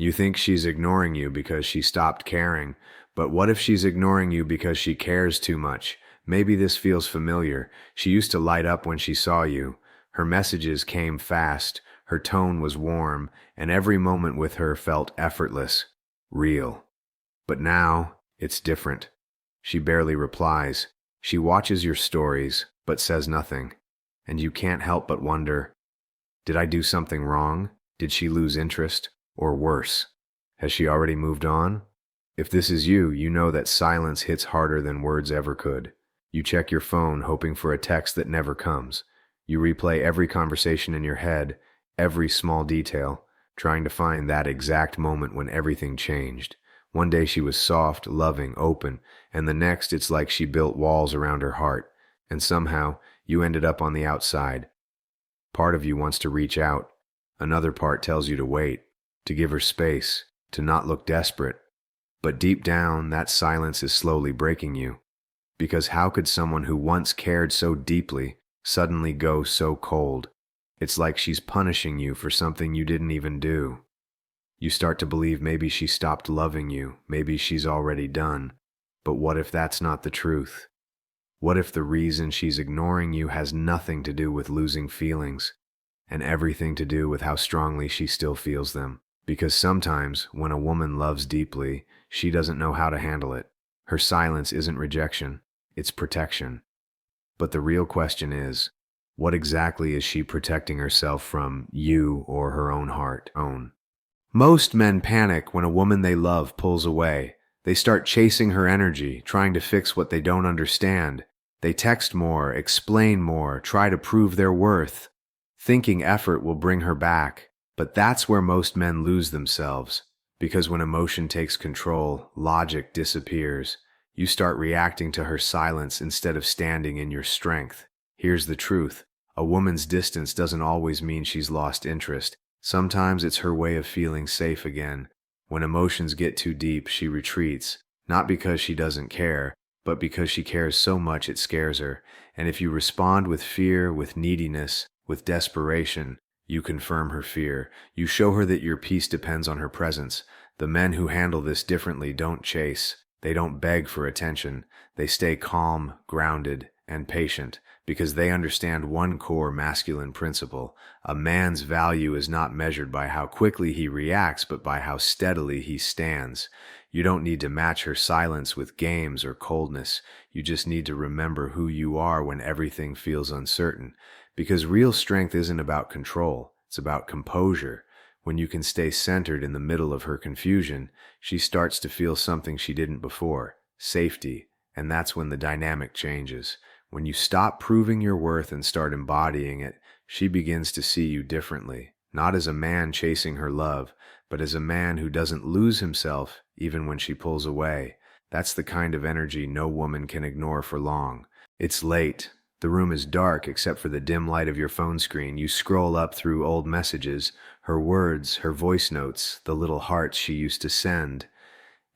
You think she's ignoring you because she stopped caring, but what if she's ignoring you because she cares too much? Maybe this feels familiar. She used to light up when she saw you. Her messages came fast, her tone was warm, and every moment with her felt effortless, real. But now, it's different. She barely replies. She watches your stories, but says nothing. And you can't help but wonder, did I do something wrong? Did she lose interest? Or worse, has she already moved on? If this is you, you know that silence hits harder than words ever could. You check your phone hoping for a text that never comes. You replay every conversation in your head, every small detail, trying to find that exact moment when everything changed. One day she was soft, loving, open, and the next it's like she built walls around her heart, and somehow you ended up on the outside. Part of you wants to reach out. Another part tells you to wait, to give her space, to not look desperate. But deep down, that silence is slowly breaking you. Because how could someone who once cared so deeply suddenly go so cold? It's like she's punishing you for something you didn't even do. You start to believe maybe she stopped loving you, maybe she's already done. But what if that's not the truth? What if the reason she's ignoring you has nothing to do with losing feelings, and everything to do with how strongly she still feels them? Because sometimes, when a woman loves deeply, she doesn't know how to handle it. Her silence isn't rejection, it's protection. But the real question is, what exactly is she protecting herself from, you or her own heart? Most men panic when a woman they love pulls away. They start chasing her energy, trying to fix what they don't understand. They text more, explain more, try to prove their worth, thinking effort will bring her back. But that's where most men lose themselves. Because when emotion takes control, logic disappears. You start reacting to her silence instead of standing in your strength. Here's the truth. A woman's distance doesn't always mean she's lost interest. Sometimes it's her way of feeling safe again. When emotions get too deep, she retreats, not because she doesn't care, but because she cares so much it scares her. And if you respond with fear, with neediness, with desperation, you confirm her fear. You show her that your peace depends on her presence. The men who handle this differently don't chase. They don't beg for attention. They stay calm, grounded, and patient, because they understand one core masculine principle. A man's value is not measured by how quickly he reacts, but by how steadily he stands. You don't need to match her silence with games or coldness. You just need to remember who you are when everything feels uncertain. Because real strength isn't about control, it's about composure. When you can stay centered in the middle of her confusion, she starts to feel something she didn't before, safety, and that's when the dynamic changes. When you stop proving your worth and start embodying it, she begins to see you differently, not as a man chasing her love, but as a man who doesn't lose himself even when she pulls away. That's the kind of energy no woman can ignore for long. It's late. The room is dark except for the dim light of your phone screen. You scroll up through old messages, her words, her voice notes, the little hearts she used to send.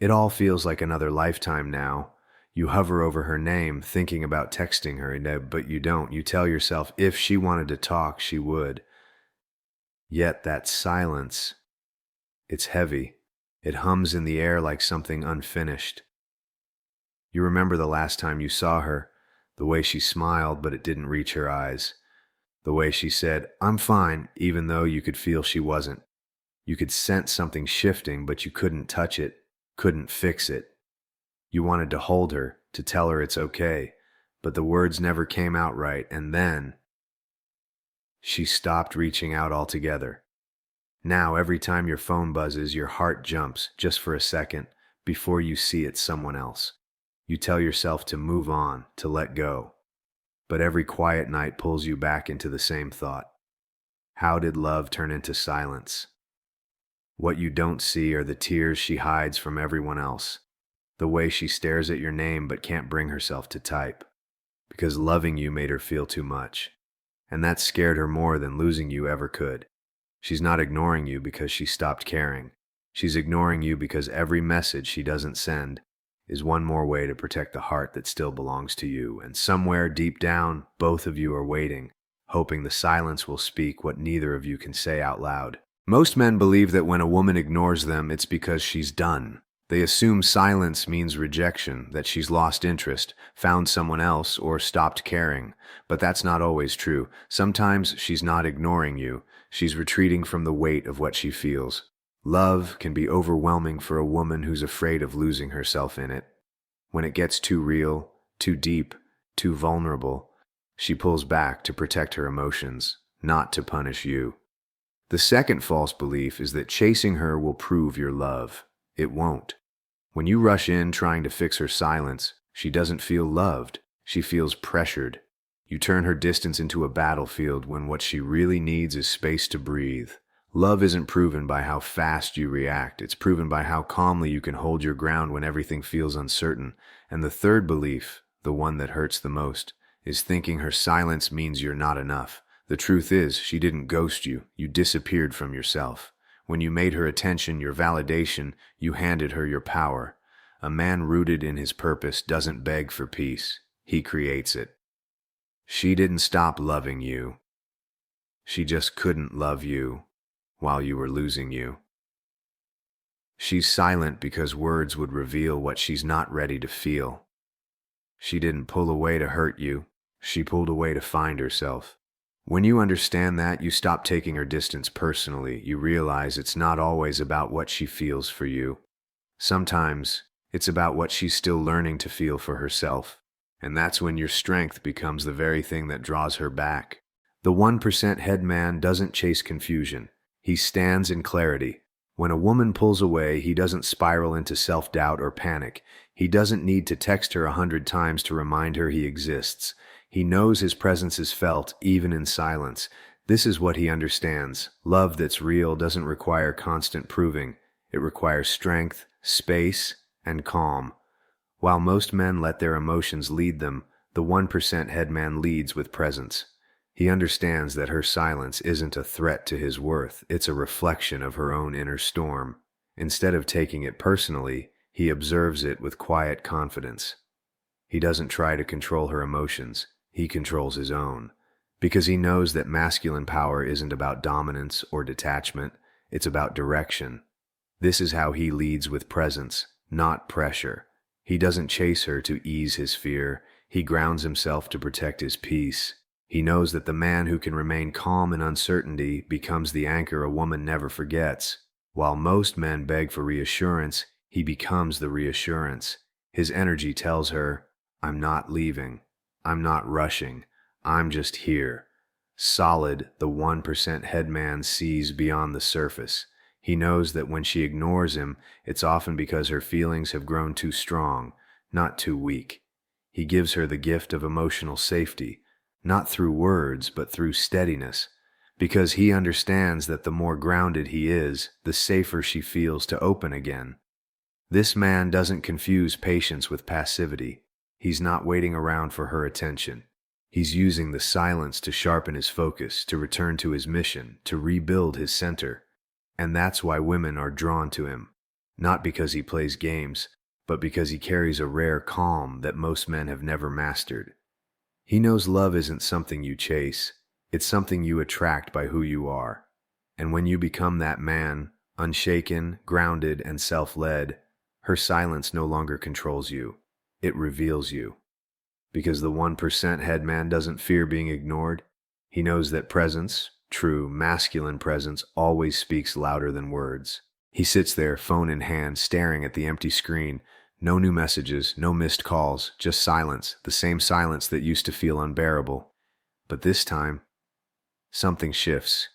It all feels like another lifetime now. You hover over her name, thinking about texting her, but you don't. You tell yourself if she wanted to talk, she would. Yet that silence, it's heavy. It hums in the air like something unfinished. You remember the last time you saw her, the way she smiled, but it didn't reach her eyes. The way she said, "I'm fine," even though you could feel she wasn't. You could sense something shifting, but you couldn't touch it, couldn't fix it. You wanted to hold her, to tell her it's okay, but the words never came out right, and then she stopped reaching out altogether. Now, every time your phone buzzes, your heart jumps, just for a second, before you see it's someone else. You tell yourself to move on, to let go. But every quiet night pulls you back into the same thought. How did love turn into silence? What you don't see are the tears she hides from everyone else. The way she stares at your name but can't bring herself to type. Because loving you made her feel too much. And that scared her more than losing you ever could. She's not ignoring you because she stopped caring. She's ignoring you because every message she doesn't send is one more way to protect the heart that still belongs to you. And somewhere deep down, both of you are waiting, hoping the silence will speak what neither of you can say out loud. Most men believe that when a woman ignores them, it's because she's done. They assume silence means rejection, that she's lost interest, found someone else, or stopped caring. But that's not always true. Sometimes she's not ignoring you. She's retreating from the weight of what she feels. Love can be overwhelming for a woman who's afraid of losing herself in it. When it gets too real, too deep, too vulnerable, she pulls back to protect her emotions, not to punish you. The second false belief is that chasing her will prove your love. It won't. When you rush in trying to fix her silence, she doesn't feel loved. She feels pressured. You turn her distance into a battlefield when what she really needs is space to breathe. Love isn't proven by how fast you react. It's proven by how calmly you can hold your ground when everything feels uncertain. And the third belief, the one that hurts the most, is thinking her silence means you're not enough. The truth is, she didn't ghost you. You disappeared from yourself. When you made her attention your validation, you handed her your power. A man rooted in his purpose doesn't beg for peace. He creates it. She didn't stop loving you. She just couldn't love you while you were losing you. She's silent because words would reveal what she's not ready to feel. She didn't pull away to hurt you. She pulled away to find herself. When you understand that, you stop taking her distance personally. You realize it's not always about what she feels for you. Sometimes it's about what she's still learning to feel for herself. And that's when your strength becomes the very thing that draws her back. The 1% head man doesn't chase confusion. He stands in clarity. When a woman pulls away, he doesn't spiral into self-doubt or panic. He doesn't need to text her 100 times to remind her he exists. He knows his presence is felt, even in silence. This is what he understands. Love that's real doesn't require constant proving. It requires strength, space, and calm. While most men let their emotions lead them, the 1% head man leads with presence. He understands that her silence isn't a threat to his worth, it's a reflection of her own inner storm. Instead of taking it personally, he observes it with quiet confidence. He doesn't try to control her emotions, he controls his own. Because he knows that masculine power isn't about dominance or detachment, it's about direction. This is how he leads with presence, not pressure. He doesn't chase her to ease his fear, he grounds himself to protect his peace. He knows that the man who can remain calm in uncertainty becomes the anchor a woman never forgets. While most men beg for reassurance, he becomes the reassurance. His energy tells her, I'm not leaving. I'm not rushing. I'm just here. Solid, the 1% head man sees beyond the surface. He knows that when she ignores him, it's often because her feelings have grown too strong, not too weak. He gives her the gift of emotional safety, not through words, but through steadiness, because he understands that the more grounded he is, the safer she feels to open again. This man doesn't confuse patience with passivity. He's not waiting around for her attention. He's using the silence to sharpen his focus, to return to his mission, to rebuild his center. And that's why women are drawn to him. Not because he plays games, but because he carries a rare calm that most men have never mastered. He knows love isn't something you chase, it's something you attract by who you are. And when you become that man, unshaken, grounded, and self-led, her silence no longer controls you. It reveals you. Because the 1% head man doesn't fear being ignored. He knows that presence, true masculine presence, always speaks louder than words. He sits there, phone in hand, staring at the empty screen. No new messages, no missed calls, just silence, the same silence that used to feel unbearable. But this time, something shifts.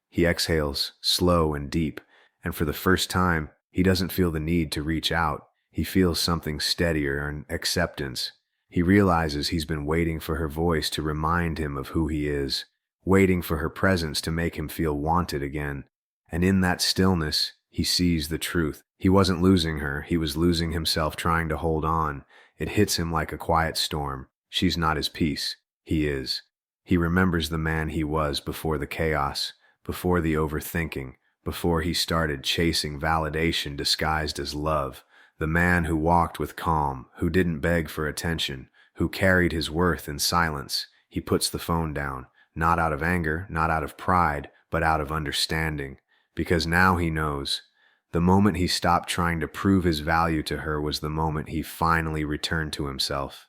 He exhales, slow and deep, and for the first time, he doesn't feel the need to reach out. He feels something steadier, an acceptance. He realizes he's been waiting for her voice to remind him of who he is, waiting for her presence to make him feel wanted again. And in that stillness, he sees the truth. He wasn't losing her, he was losing himself trying to hold on. It hits him like a quiet storm. She's not his peace. He is. He remembers the man he was before the chaos, before the overthinking, before he started chasing validation disguised as love. The man who walked with calm, who didn't beg for attention, who carried his worth in silence. He puts the phone down, not out of anger, not out of pride, but out of understanding. because now he knows. The moment he stopped trying to prove his value to her was the moment he finally returned to himself.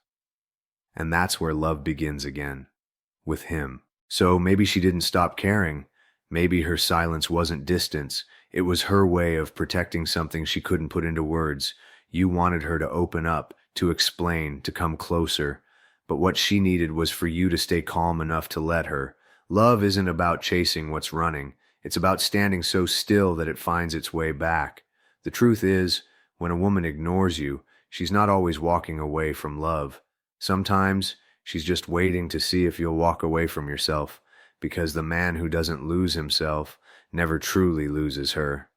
And that's where love begins again, with him. So maybe she didn't stop caring. Maybe her silence wasn't distance. It was her way of protecting something she couldn't put into words. You wanted her to open up, to explain, to come closer. But what she needed was for you to stay calm enough to let her. Love isn't about chasing what's running. It's about standing so still that it finds its way back. The truth is, when a woman ignores you, she's not always walking away from love. Sometimes she's just waiting to see if you'll walk away from yourself, because the man who doesn't lose himself never truly loses her.